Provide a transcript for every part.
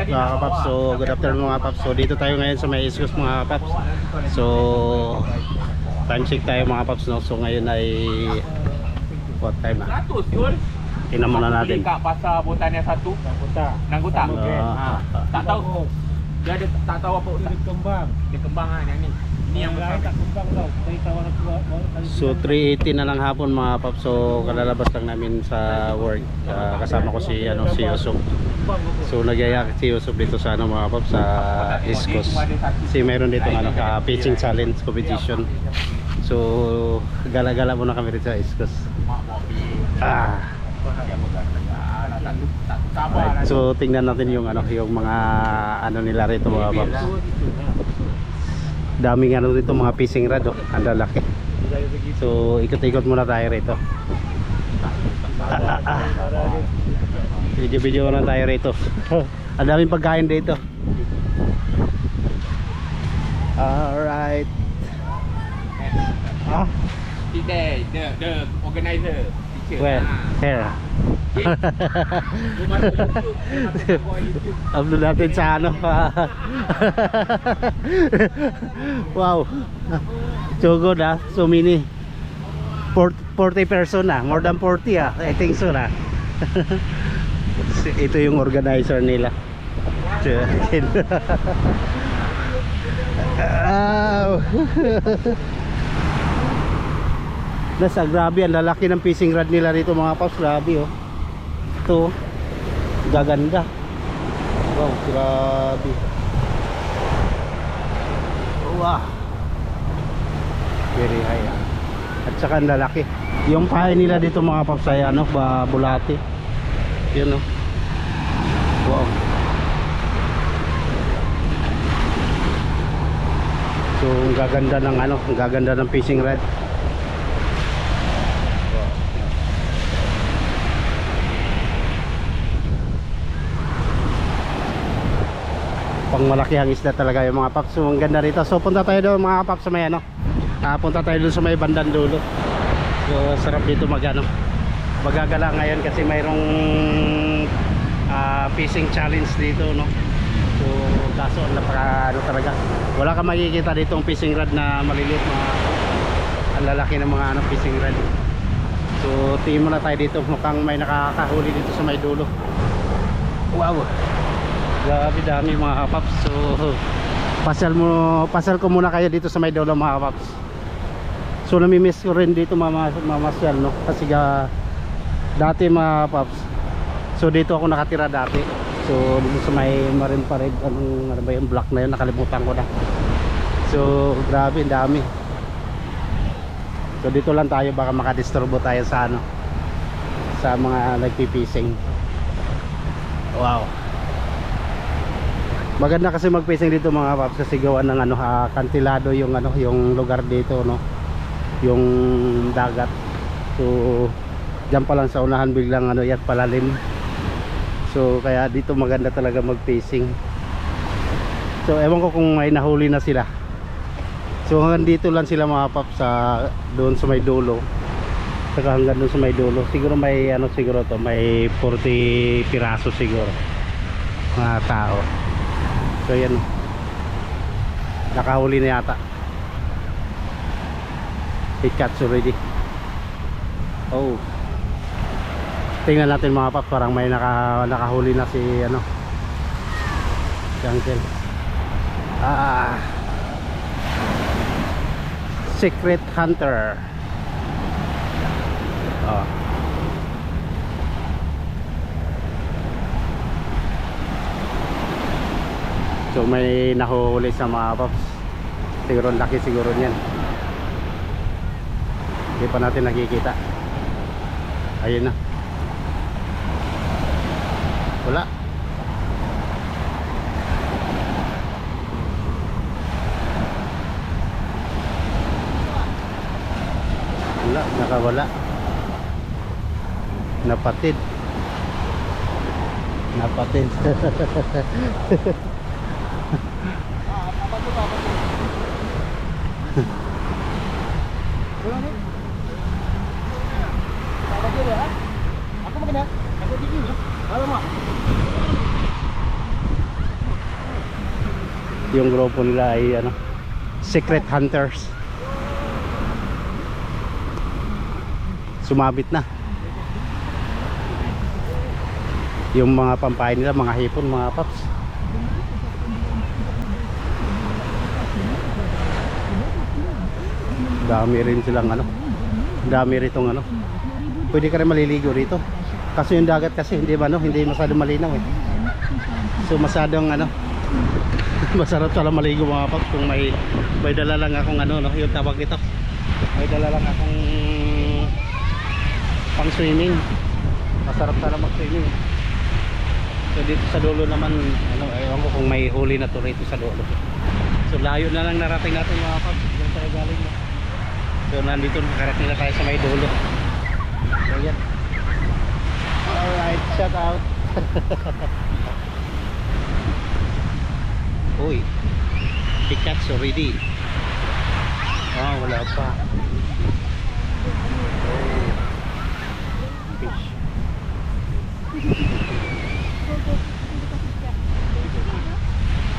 mga kapaps. So good afternoon mga kapaps. So dito tayo ngayon sa may East Coast mga kapaps. So time check tayo mga kapaps, no? So ngayon ay what time na? Tingnan muna natin. Kat pasar botannya satu. Nangguta. Tak tahu. Dia ada tak tahu apa Ustaz. Dia kembang yang ni. Ini yang besar. Tak kembang tau. Dari kawan aku. So 3:80 na lang hapon mga kapaps. So kalalabas lang namin sa work. Kasama ko si Yusuf. So nagyaya si Yusuf dito sa mga kapaps sa East Coast. Kasi mayroon dito pitching challenge competition. So gala-gala muna kami dito sa East Coast. Right. So tingnan natin yung mga nila rito mga paps. Daming rito mga fishing rod, ang lalaki. So ikot-ikot muna tayo rito. Video na tayo rito. Ang daming pagkain dito. Alright. The organizer. Where? Here. Upload natin sa wow. So good so many 40 person more than 40 I think so ito yung organizer nila. Nasa grabe ang lalaki ng fishing rod nila rito mga paps, grabe ito gaganda, wow, grabe, wow, very high at saka ang lalaki yung pahay nila dito mga paps ay bulate yun wow. So ang gaganda ng fishing rod. Pang malakihang isda talaga yung mga paps. So ang ganda rito. So punta tayo doon mga paps sa may punta tayo doon sa may bandang dulo. So sarap dito magagala ngayon kasi mayroong fishing challenge dito So kaso talaga wala ka makikita dito ang fishing rod na maliliit, ang lalaki ng mga fishing rod. So tingin muna tayo dito, mukhang may nakakahuli dito sa may dulo. Wow, grabe dami mga kapaps. So pasal ko muna kayo dito sa may dulo mga kapaps. So namimiss ko rin dito mamasyal kasi dati mga kapaps, so dito ako nakatira dati. So dito sa may Marine Parade, ano ba yung block na yun, nakalimutan ko na. So grabe, ang dami. So dito lang tayo, baka makadisturbo tayo sa sa mga nagpipishing. Wow, maganda kasi magfishing dito mga paps kasi gawa ng kantilado yung yung lugar dito yung dagat. So diyan pa lang sa unahan biglang yan palalim. So kaya dito maganda talaga mag-fishing. So ewan ko kung may nahuli na sila. So hanggang dito lang sila mga paps doon sa may dulo. Saka hanggang doon sa may dulo. Siguro may siguro to, may 40 piraso siguro mga tao. So yan, nakahuli na yata. It catch already. Oh, tingnan natin mga paps, parang may nakahuli na si Jungle. Secret Hunter. So may nahuli sa mga paps. Siguro laki siguro niyan. Hindi pa natin nakikita. Ayun na. Wala. Wala, nakawala. Napatid. Aku makan dah. Aku tinggi. Alamak. Yung grupo nila ay ano, secret hunters. Sumabit na. Yung mga pampain nila, mga hipon, mga paps. Dami rin silang ano, dami ritong ano. Pwede ka rin maliligo rito. Kasi yung dagat kasi hindi ba no, hindi masyadong malinaw eh. So masyadong ano, masarap pala maligo mga paps kung may dala lang akong ano no, yung tawag nito. May dala lang akong pang swimming. Masarap pala mag-swimming. So dito sa dulo naman ano, ewan ko kung may huli na to rito sa dulo. So layo na lang narating natin mga paps. Diyan tayo galing no. So nandito nakarating na tayo sa may dulo. So yan. Alright, shout out. Uy, Pikachu ready. Ah, wala pa. Oh, fish.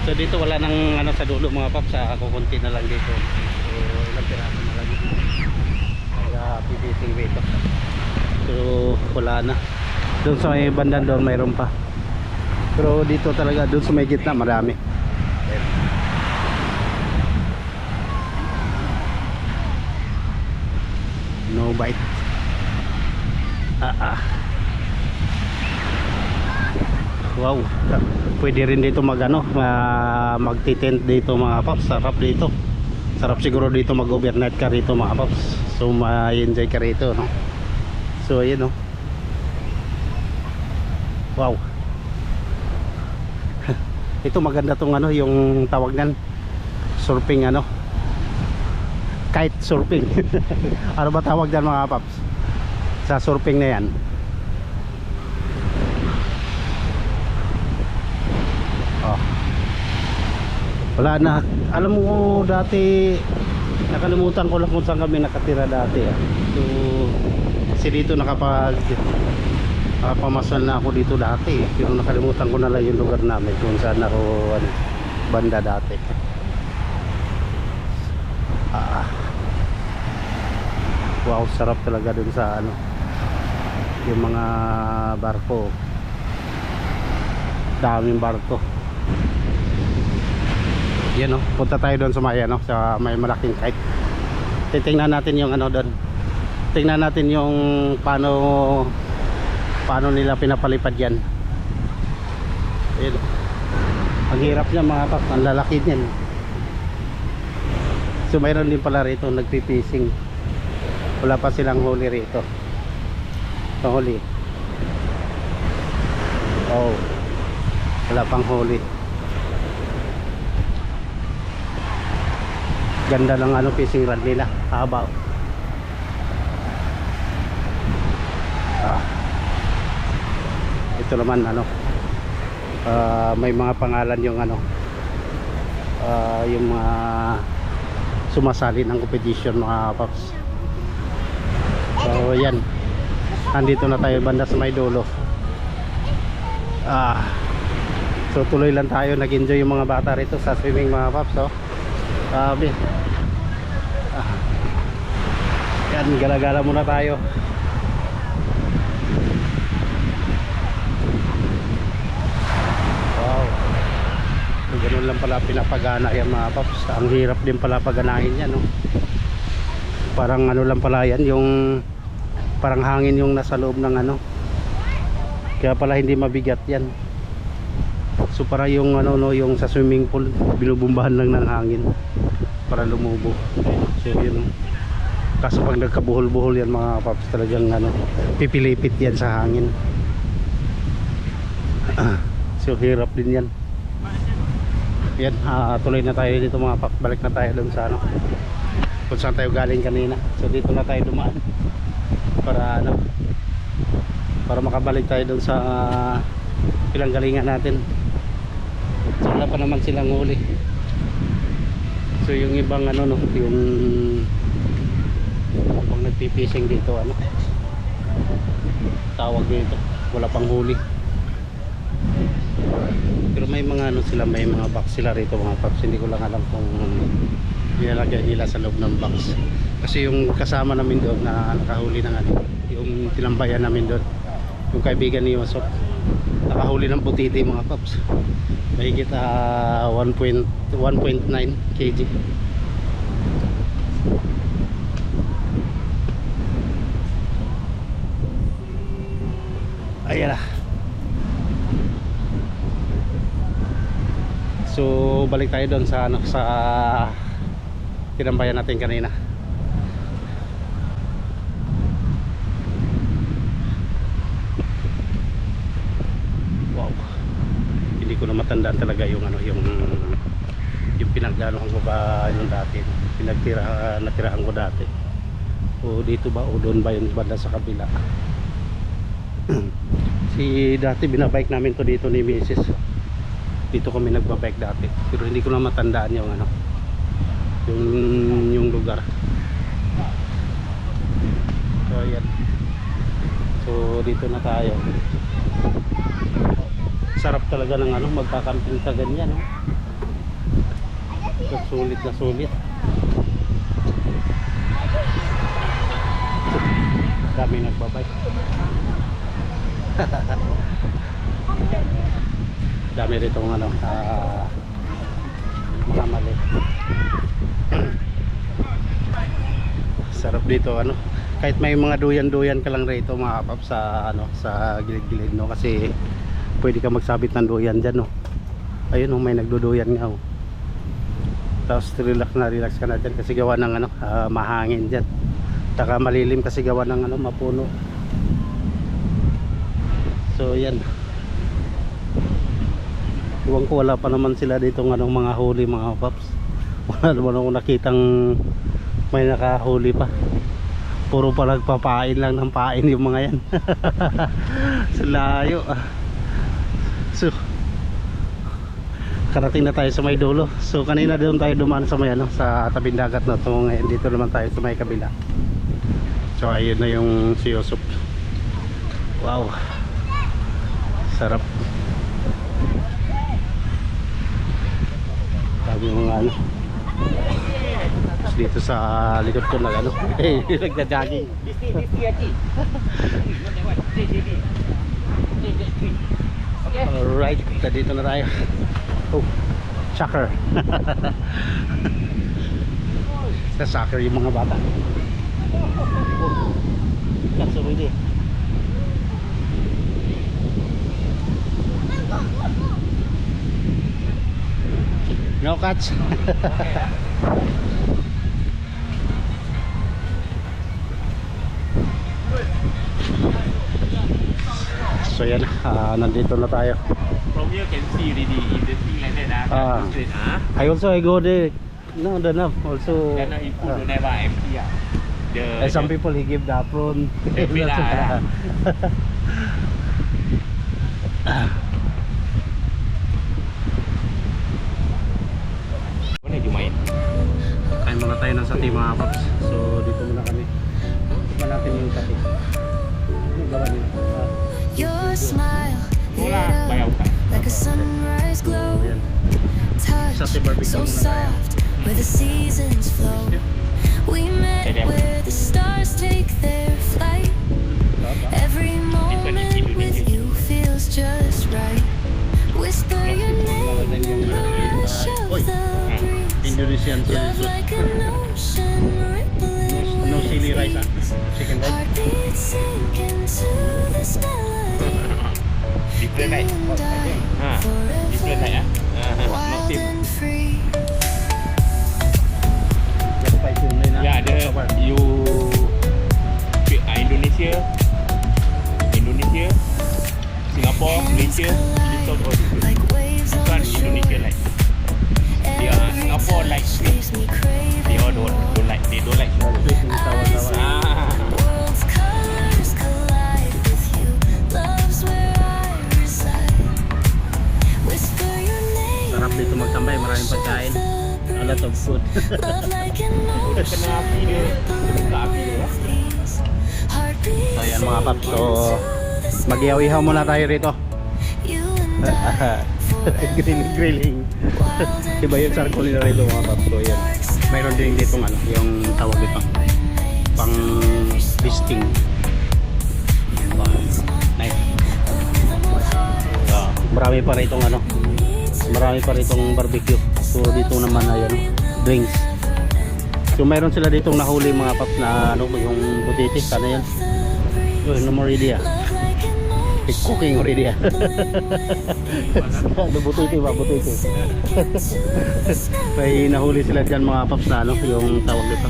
So dito wala nang ano sa dulo mga paps, kukunti na lang dito. So ilang piraso na lang dito. Kaya PVC ito. So wala na. Doon sa may bandang doon mayroon pa. Pero dito talaga doon sa may gitna marami. No bite. Wow, pwede rin dito magano, magti-tent dito mga paps. Sarap dito. Sarap siguro dito mag-overnight ka rito mga paps. So ma-enjoy ka rito no. So ayun no. Wow. Ito maganda tong ano, yung tawag nan surfing ano. Kite surfing. Ano ba tawag diyan mga paps? Sa surfing na yan. Oh. Wala na. Alam mo dati nakalimutan ko lang kung saan kami nakatira dati. So kasi dito nakapamasal na ako dito dati. Pero nakalimutan ko na lang yung lugar namin kung saan ako ano, banda dati. Wow, sarap talaga dun sa ano, yung mga barko. Daming barko. Yan oh, punta tayo doon sa may ano, sa may malaking kite. Titingnan natin yung ano doon. Tingnan natin yung paano nila pinapalipad yan. Ayun. Ang hirap niya mga paps, ang lalaki niyan. So mayroon din pala rito nagpi-fishing. Wala pa silang huli rito. Huli. Oh. Wala pang huli. Ganda lang ano fishing rod nila. Haba. Ito naman ano. May mga pangalan yung ano. Yung mga sumasali ng competition mga paps. So yan. Nandito na tayo banda sa may dulo. So tuloy lang tayo, nag-enjoy yung mga bata rito sa swimming mga paps. So sabi yan, gala-gala muna tayo. Wow, so, ganun lang pala pinapagana yan mga paps. Ang hirap din pala paganahin yan no? Parang ano lang pala yan, yung parang hangin yung nasa loob ng ano, kaya pala hindi mabigat yan. So para yung ano no, yung sa swimming pool binubumbahan lang ng hangin para lumubo. So yun. Kaso pag nagkabuhol-buhol yan mga paps, talagang ano, pipilipit yan sa hangin. So hirap din yan. Yan, tuloy na tayo dito mga paps. Balik na tayo dun sa ano, kung saan tayo galing kanina. So dito na tayo dumaan para ano, para makabalik tayo dun sa pinanggalingan natin. So wala pa naman silang huli. So yung ibang ano no, yung pang nagpipishing dito ano, tawag dito, wala pang huli. Pero may mga ano sila, may mga box sila rito mga paps. Hindi ko lang alam kung nilalagay nila sa loob ng box. Kasi yung kasama namin doon na nakahuli ng ano, yung tinambayan namin doon, yung kaibigan ni Yosop, nakahuli ng butiti mga paps. Mahigit 1.9 kg. Ayan na. So balik tayo doon sa ano, sa tinambayan natin kanina. Wow. Hindi ko na matandaan talaga yung ano, yung pinagdanohan ko ba yung dati, natirahan ko dati. O dito ba o doon ba yung banda sa kabila. Si dati binabike namin to dito ni Mrs. Dito kami nagbabike dati. Pero hindi ko na matandaan yung ano, yung lugar. So ayan. So dito na tayo. Sarap talaga ng ano, magkakamping sa ganyan, no? Sulit na sulit. Dami nagbabike. Dami rito ng ano, mga mali. Sarap dito ano, kahit may mga duyan-duyan ka lang rito mga kapap sa ano, sa gilid-gilid, no, kasi pwede ka magsabit ng duyan dyan, no. Ayun, oh, may nagduduyan nga, oh. Tapos relax ka na dyan kasi gawa ng ano, mahangin dyan. Taka malilim kasi gawa ng ano, mapuno. So yan. Iwan ko, wala pa naman sila dito ng anong mga huli mga paps. Wala naman ako nakitang may nakahuli pa. Puro pa nagpapain lang ng pain yung mga yan. Sa layo. So karating na tayo sa may dulo. So kanina doon tayo dumaan sa may ano, sa tabing dagat na to. Ngayon dito naman tayo sa may kabila. So ayun na yung si Yosop. Wow, sarap. Sabi mo nga ano, dito sa likod ko na ano, nagja-jogging. Alright, dito na tayo. Oh, soccer. Sa soccer yung mga bata. Oh, kaso really. No catch. So yan, nandito na tayo. From here can see already in the thing like that. Straight, I also go there. No, enough. Also, then if you don't have empty. some people he give the apron. Mana you main? Kain muna tayo ng sati mga paps. So dito muna kami. Tikman natin yung sati. Ano gawa nila? Your smile lit Bayaw up ka. like a sunrise glow. Ayan. Touch so soft where the seasons flow. We met where the stars take their flight. Every moment with you feels just right. Whisper your name in the rush of the breeze. Indonesian Love sauce. like an ocean rippling No chili with rice, ease. chicken rice. Heartbeats sink into this melody. Different right? Different right? Not Wild same. and free. Ya, ada you Indonesia, Singapore, Malaysia, this all different. Like waves on Bukan the shore. Indonesia like. Dia Every Singapore like touch sweet. leaves me They all craving don't like. They don't like sweet. world's colors collide with you. Love's where I reside. Whisper your name. Sarap dito magtambay, maraming pagkain. A lot of food. Love like an Udah kena api dia. Buka api dia. So yan mga paps, so mag-ihaw-ihaw muna tayo rito. Grilling. Iba yung charcoal nila rito mga paps. So yan. Mayroon din dito ano, yung tawag dito. Pang bisting. Nice. Marami pa rito ano. Marami pa ritong barbecue. So dito naman ayun, drinks. So mayroon sila ditong nahuli mga paps na ano yung butiti, sana yan. Yun, no more already ah. It's cooking already ah. Ano butiti ba, butiti. May nahuli sila dyan mga paps na ano, yung tawag dito.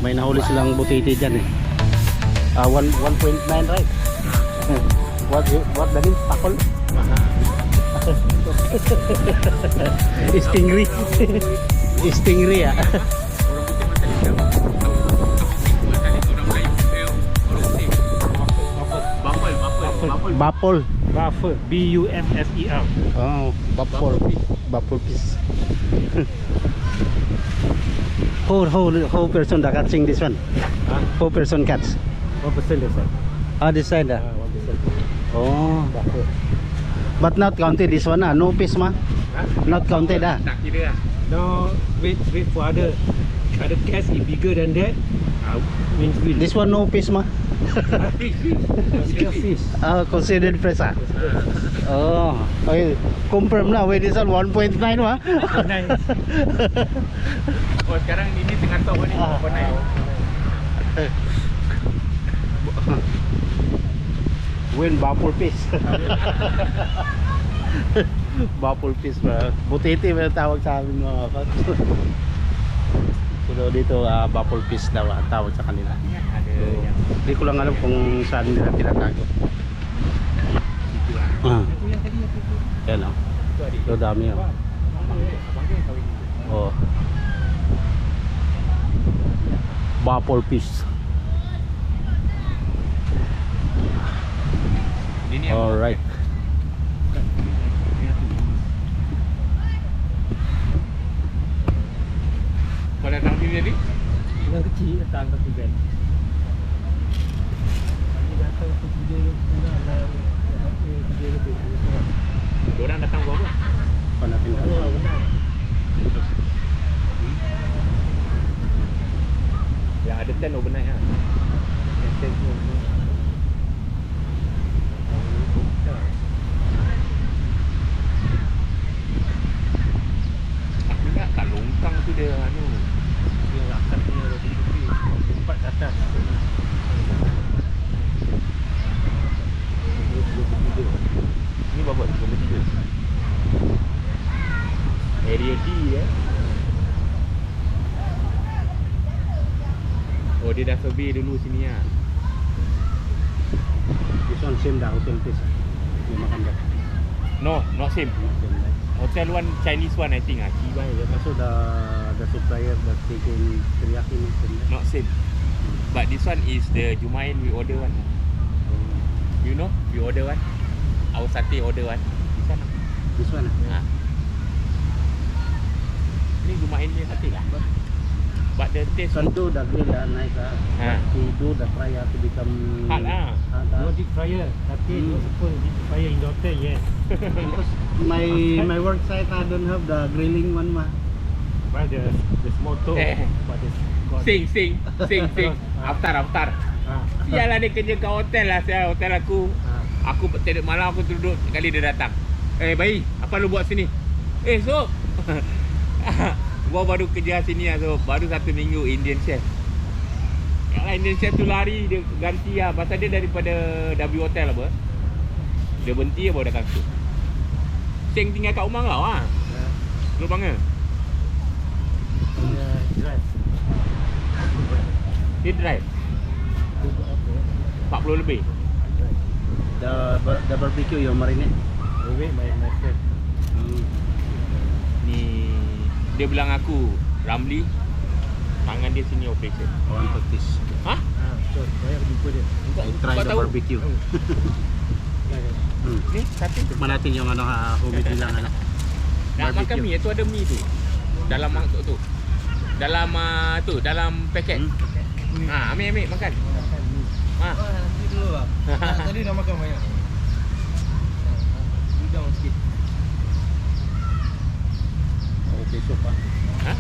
May nahuli silang butiti dyan eh. 1.9 right? What the name? Takol? Stingray. Stingray ah. Bapol. Buffer. B-U-F-F-E-R. Oh, bapol. Bapol fish. Who person that catching this one? Who person catch? 1% is that. Ah, this side ah. 1%. Oh. But not counted this one ah. No fish ma. Not counted ah. Tak kira lah. No, wait for other cats is bigger than that. Means we This one no fish ma. consider fish. Ah, considered fresh ah. Oh, okay. Confirm na. Wait, this one 1.9 ma. Nice. Oh, sekarang ini tengah top ni. Apa naik? Win bapol fish. Bapol fish ba? Butiti ba tawag sa amin mga paps. So dito bapol fish daw ang tawag sa kanila. Hindi ko lang alam kung saan nila tinatago. Yan o. So dami o. Oh. Bapol fish. Alright. Kau dah tahu sini tadi? Yang kecil datang ke Tuban. Ini datang ke Orang datang berapa? Kau natin Yang ada 10 overnight lah. Yang 10 tu aku ingat kat longkang tu dia anu. Dia akan punya roti tempat atas. Ni berapa? 23. Area D ya. Oh, dia dah survey dulu sini lah. This one same dah hotel fish. Dia makan dah. No, not same. Hotel one, Chinese one I think ah. Chibai je. Also the supplier that taking teriyaki ni same. Not same. But this one is the Jumain we order one. You know, we order one. Our satay order one. This one. This one. Ha. Ni Jumain ni satay lah. But the taste Can do the grill nice Ha. He do the fryer to become hard lah. hard, No deep fryer, tapi Hmm. no supposed deep fryer in the hotel, yes. Because my work site I don't have the grilling one ma. But the small toe, Eh. but the got Sing. Aftar. Sialah dia kerja kat hotel lah. Saya hotel aku. Aku tiap malam aku duduk sekali dia datang. Eh bayi, apa lu buat sini? Eh Sob. Gua baru kerja sini lah Sob. Baru 1 minggu Indian chef. Kalau Indian chef tu lari dia ganti lah. Pasal dia daripada W Hotel apa. Dia berhenti baru datang tu. Sing tinggal kat rumah kau lah. Lu bangga. drive. Dia drive 40 lebih. The barbecue yung marinate. Wait, my friend. Ni dia bilang aku Ramli tangan dia sini operation. One practice. Hah? So, saya jumpa dia. I try Kau the tahu? barbecue. Ni satu. Tikman natin yung ano homemade nilang ano. Nak makan mi tu ada mi tu. Dalam mangkuk tu. Dalam tu, dalam paket. Ambil makan. Nanti dulu lah. Tadi dah makan banyak. Down sikit. Dito pa. Huh?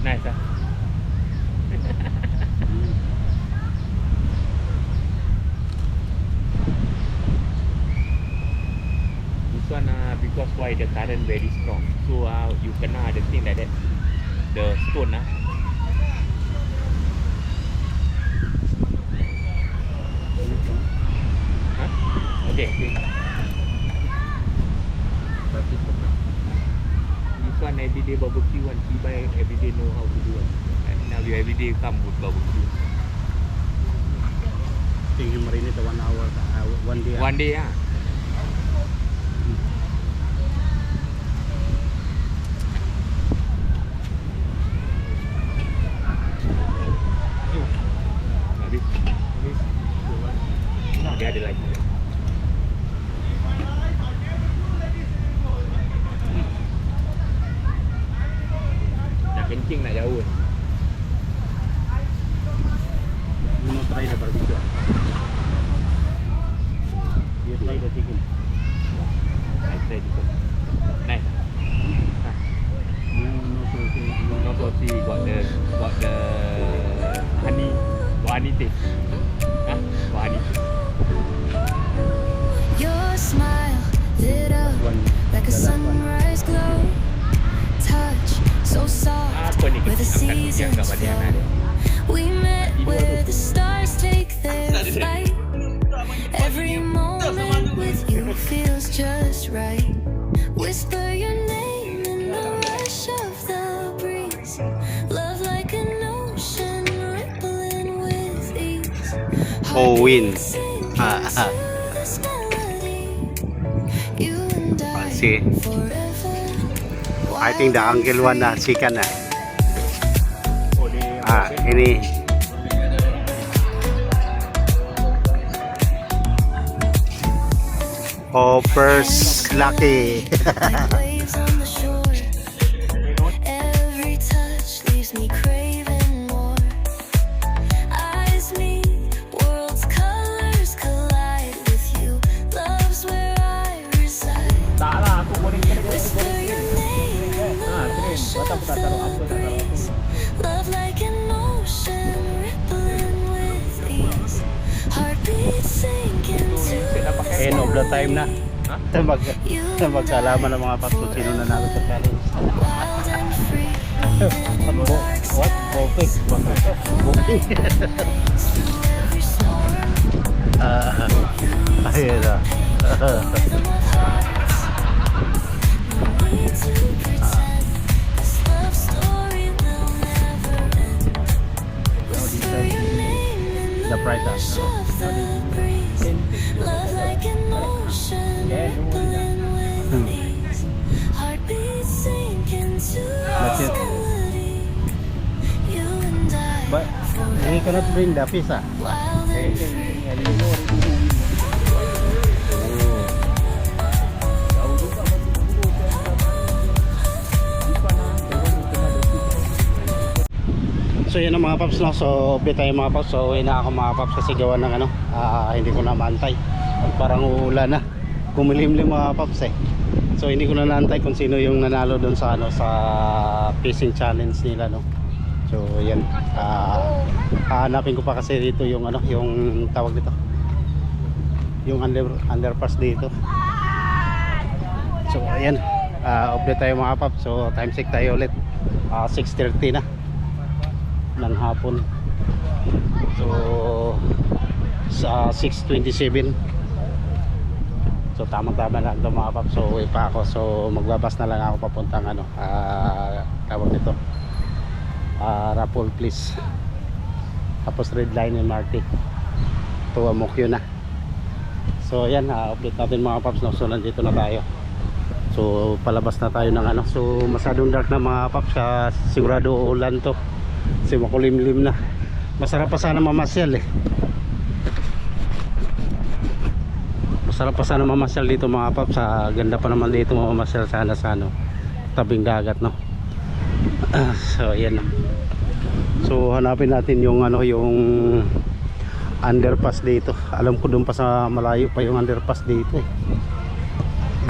Nice, huh? This one, because why the current very strong, so you kena the thing like that, the stone, Huh? Okay. This one everyday barbecue one. He buy everyday know how to do it. And now you everyday come with barbecue. Tingin marinate 1 hour, 1 day. One day, Habis. Dia ada lagi. Nak kencing nak jauh. You know, try the barbecue. You try the chicken. I try this one. Nice. No saucy. No saucy, got the honey, got honey taste. Huh? Got honey taste. Your smile lit up like a sunrise glow. Touch so soft Apa ni where the kecil angkat seasons kat badan flow. ada. We met where the stars take their flight. Every moment with you feels just right. Whisper your name in the rush of the breeze. Love like an ocean rippling with ease. Oh, wind. Heartbeats Ah, sinking ah. to this melody. You and I See. forever. I think the Uncle one na chicken na. Ini Hopper's Lucky. Like waves on the shore. Every touch leaves me craving more. Eyes meet, worlds' colors collide with you. Love's where I reside. Tak lah, aku boring kena Whisper your name in the rush of the breeze. Love like an ocean rippling with ease. Heartbeats sink into End of the time na. Ha? Magkalaman ng mga paps kung sino nanalo sa challenge. wild and free. What? Okay. Okay. Every storm. Ayun na. Need to pretend this love story will never end. Whisper your name in The the price, rush of the breeze. Love like an ocean rippling with ease. Heartbeats sink into That's this it. melody. You and I But we cannot bring the pizza. wild and free. So yun ang mga paps no. So update tayo mga paps. So uwi na ako mga paps kasi gawa ng ano, hindi ko na maantay. Parang uulan na. Kumilimlim mga paps eh. So hindi ko na naantay kung sino yung nanalo doon sa ano, sa fishing challenge nila no. So yan. Hahanapin ko pa kasi dito yung ano, yung tawag dito. Yung underpass dito. So ayan. Update tayo mga paps. So time check tayo ulit. 6:30 na ng hapon. So sa 6:27. So tamang-tama lang ito mga paps. So uwi pa ako. So magbabas na lang ako papuntang ano, tawag nito, Rapol please. Tapos Red Line MRT to Amokyo na. So ayan, update natin mga paps no. So nandito na tayo. So palabas na tayo ng ano. So masyadong dark na mga paps. Sigurado ulan to. Kasi makulimlim na. Masarap pa sana mamasyal eh. Masarap pa sana mamasyal dito mga paps. Ganda pa naman dito mamasyal sana sa ano, tabing dagat no. So ayan na. So hanapin natin yung ano, yung underpass dito. Alam ko doon pa sa malayo pa yung underpass dito eh.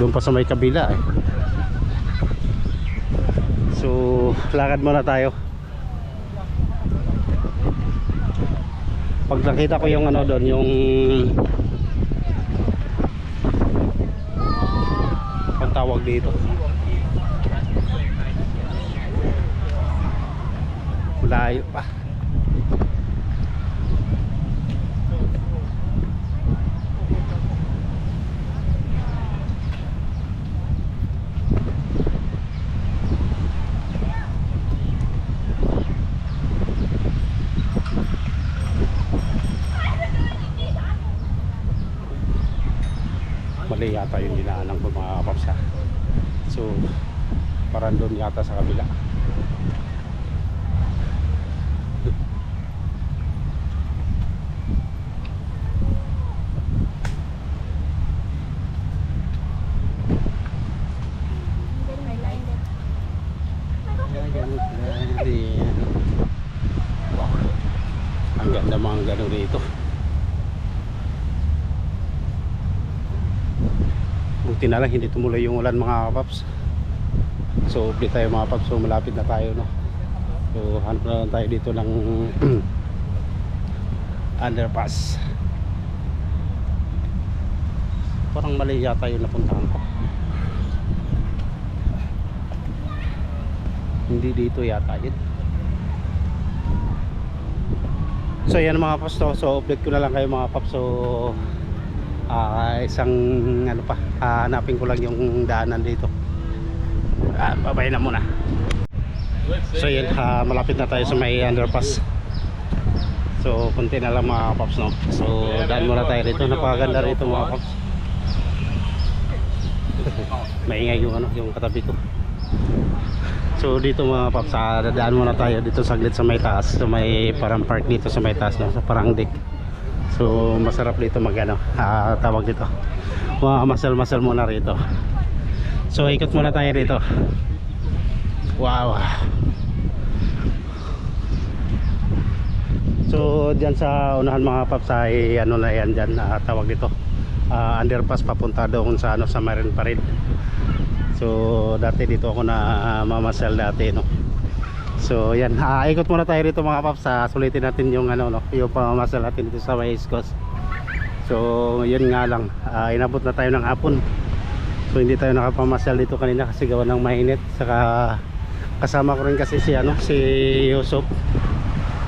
Doon pa sa may kabila eh. So lakad muna tayo. Pag nakita ko yung ano doon, yung ang tawag dito, malayo pa. Mali yata yung dinaanan ko mga paps ha. So parang doon yata sa kabila. Ang ganda mga gano dito. Buti na lang hindi tumuloy yung ulan mga kapaps. So update tayo mga paps. So malapit na tayo no. So hanap na lang tayo dito ng underpass. Parang mali yata yung napuntahan ko. Hindi dito yata yun. So yan mga paps to. So update ko na lang kayo mga paps. So isang ano pa, hanapin ko lang yung daanan dito. Babay na muna. So yun, malapit na tayo sa may underpass. So konti na lang mga paps no. So daan muna tayo dito. Napakaganda rito mga paps. Maingay yung ano, yung katabi ko. So dito mga paps, dadaan muna tayo dito saglit sa may taas. So may parang park dito sa may taas no, sa parang deck. So masarap dito magano, tawag dito, masal-masal muna rito. So ikot muna tayo dito. Wow. So dyan sa unahan mga paps ay ano na yan dyan, tawag dito, underpass papunta doon sa ano, sa Marine Parade. So dati dito ako na mamasal dati no. So yan, ikot muna tayo rito mga paps. Sulitin natin yung ano no, yung pamamasal natin dito sa West Coast. So yun nga lang, inabot na tayo ng hapon. So hindi tayo nakapamasal dito kanina kasi gawa ng mainit. Saka kasama ko rin kasi si ano, si Yusuf.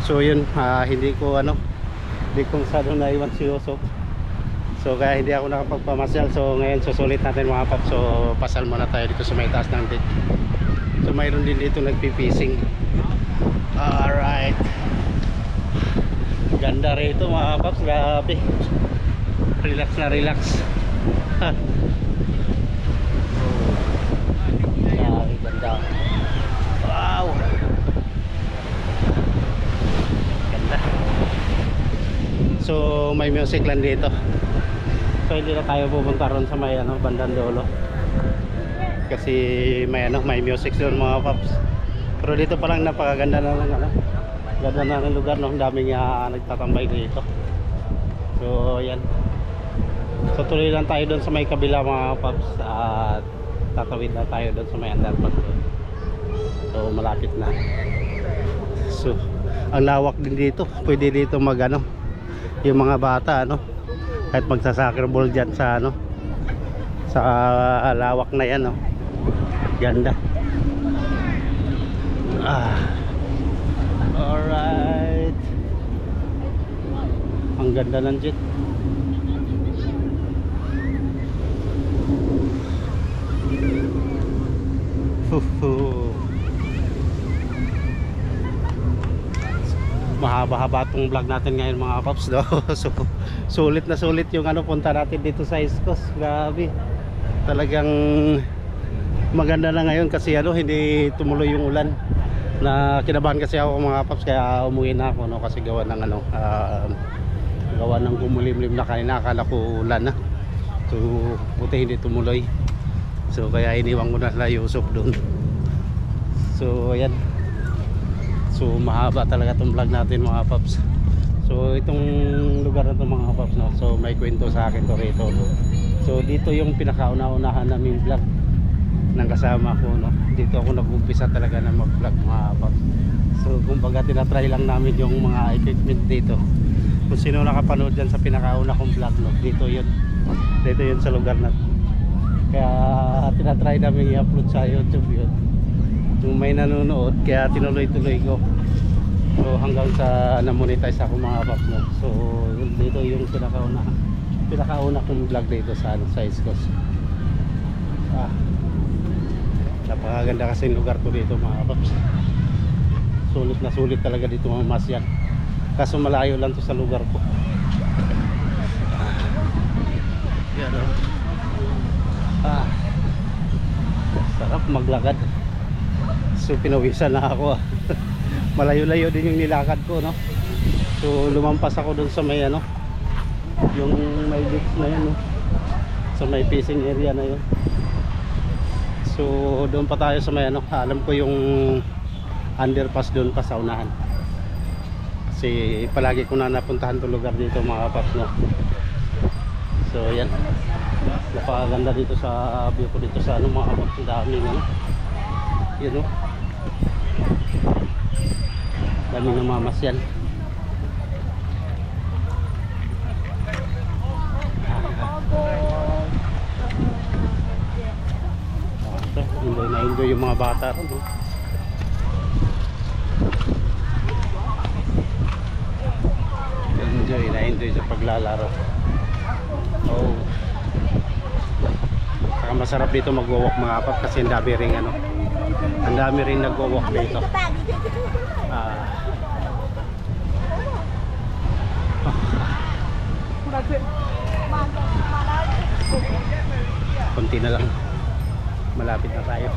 So yun, hindi ko masyadong naiwan si Yusuf. So kaya hindi ako nakapagpamasal. So ngayon susulit natin mga paps. So pasal muna tayo dito sa may taas ng deck. So mayroon din dito nagpipising. Alright. Ganda rito mga paps, grabe. Relax na relax. Grabe ganda. Wow. Ganda. So may music lang dito. So hindi na tayo pupunta ron sa may ano, bandang dulo. Kasi may ano, may music doon mga paps. Pero dito pa lang napakaganda na ng ano, ganda na ng lugar no, daming nagtatambay dito. So yan. So tuloy lang tayo doon sa may kabila mga paps at tatawid na tayo doon sa may underpass doon. So malapit na. So ang lawak din dito. Pwede dito mag ano, yung mga bata ano, kahit magsa-soccer ball dyan sa ano, sa lawak na yan no. Ganda. Alright. Ang ganda ng jet. Mahaba-haba itong vlog natin ngayon mga paps no? So sulit na sulit yung ano, punta natin dito sa East Coast. Grabe. Talagang maganda na ngayon kasi ano, hindi tumuloy yung ulan. Na kinabahan kasi ako mga paps, kaya umuwi na ako no, kasi gawa ng ano, gawa ng kumulimlim na kanina, akala ko ulan na. So buti hindi tumuloy. So kaya iniwan ko na sila Yusuf doon. So ayan. So mahaba talaga itong vlog natin mga paps. So itong lugar na ito mga paps no, so may kwento sa akin to rito no. So dito yung pinakauna-unahan naming vlog. ng kasama ko, no. Dito ako nag-umpisa talaga na mag-vlog mga paps. So kumbaga tinatry lang namin yung mga equipment dito. Kung sino nakapanood dyan sa pinakauna kong vlog, no, dito yun sa lugar na to. Kaya tinatry namin i-upload sa YouTube yun. Yung may nanonood, kaya tinuloy-tuloy ko. So hanggang sa na-monetize ako mga paps, no. So dito yung pinakauna kong vlog dito sa East Coast. Napakaganda kasi yung lugar ko dito mga paps. Sulit na sulit talaga dito mga masyan. Kaso malayo lang to sa lugar ko. Yan o. Sarap maglakad. So pinawisan na ako. Malayo-layo din yung nilakad ko, no. So lumampas ako dun sa may ano, yung may beach na yun, no. Sa may fishing area na yun. So doon pa tayo sa may ano, alam ko yung underpass doon pa sa unahan. Kasi palagi ko na napuntahan to lugar dito mga paps, no. So yan, napakaganda dito sa view ko dito sa ano mga paps. Ang daming ano, yun, no. Daming namamasyan. Enjoy yung mga bata ron, no? Enjoy sa paglalaro. Oh. Saka masarap dito mag-walk mga kapap kasi ang dami rin ano. Ang dami rin nag-walk dito. Konti na lang. Malapit na tayo.